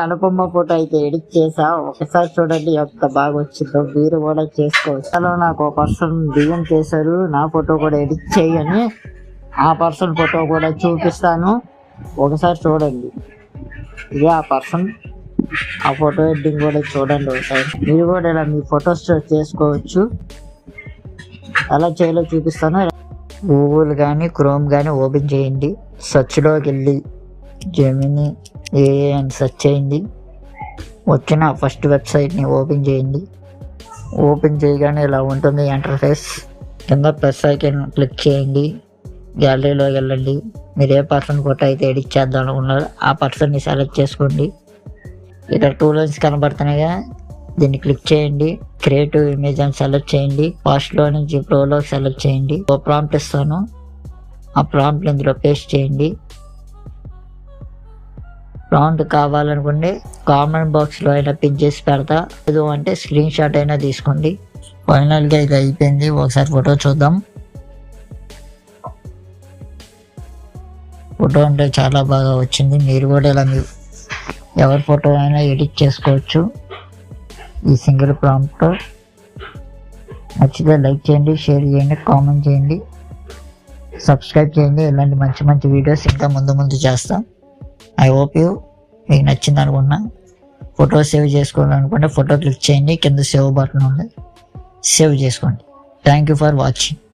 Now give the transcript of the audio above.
Anupama photo అయితే edit చేసా, ఒకసారి చూడండి ఎంత బాగా వచ్చిందో. మీరు కూడా చేసుకోవచ్చు. అలా నాకు ఒక పర్సన్ డిఎం చేశారు నా ఫోటో కూడా ఎడిట్ చేయని. ఆ పర్సన్ ఫోటో కూడా చూపిస్తాను, ఒకసారి చూడండి. ఇదే ఆ పర్సన్, ఆ ఫోటో ఎడిటింగ్ కూడా చూడండి ఒకసారి. మీరు కూడా ఇలా మీ ఫొటోస్ చేసుకోవచ్చు. ఎలా చేయాలో చూపిస్తాను. గూగుల్ కానీ క్రోమ్ కానీ ఓపెన్ చేయండి. సెర్చ్లోకి వెళ్ళి జెమిని ఏఐ అని సెర్చ్ చేయండి. వచ్చిన ఫస్ట్ వెబ్సైట్ని ఓపెన్ చేయండి. ఓపెన్ చేయగానే ఇలా ఉంటుంది ఇంటర్ఫేస్. కింద ప్లస్ ఐకాన్ క్లిక్ చేయండి. గ్యాలరీలోకి వెళ్ళండి. మీరు ఏ పర్సన్ ఫోటో అయితే ఎడిట్ చేద్దాం అనుకున్నారో ఆ పర్సన్ని సెలెక్ట్ చేసుకోండి. ఇక్కడ 2 లైన్స్ కనబడుతున్నాయిగా, దీన్ని క్లిక్ చేయండి. క్రియేటివ్ ఇమేజ్ అని సెలెక్ట్ చేయండి. ఫాస్ట్లో నుంచి ప్రోలోకి సెలెక్ట్ చేయండి. ఓ ప్రాంప్ట్ ఇస్తాను, ఆ ప్రాంప్ట్ ఇందులో పేస్ట్ చేయండి. ప్రాంప్ట్ కావాలనుకోండి కామెంట్ బాక్స్లో అయినా పిన్ చేసి పెడతా, లేదు అంటే స్క్రీన్ షాట్ అయినా తీసుకోండి. ఫైనల్గా ఇది అయిపోయింది. ఒకసారి ఫోటో చూద్దాం. ఫోటో అంటే చాలా బాగా వచ్చింది. మీరు కూడా ఇలా ఎవరి ఫోటో అయినా ఎడిట్ చేసుకోవచ్చు ఈ సింగిల్ ప్రాంప్ట్. నచ్చితే లైక్ చేయండి, షేర్ చేయండి, కామెంట్ చేయండి, సబ్స్క్రైబ్ చేయండి. ఇలాంటి మంచి మంచి వీడియోస్ ఇంకా ముందు చేస్తాం. ఐ హోప్ మీకు నచ్చింది అనుకున్నా. ఫోటో సేవ్ చేసుకోవాలనుకుంటే ఫోటో క్లిక్ చేయండి. కింద సేవ్ బటన్ ఉంది, సేవ్ చేసుకోండి. Thank you for watching.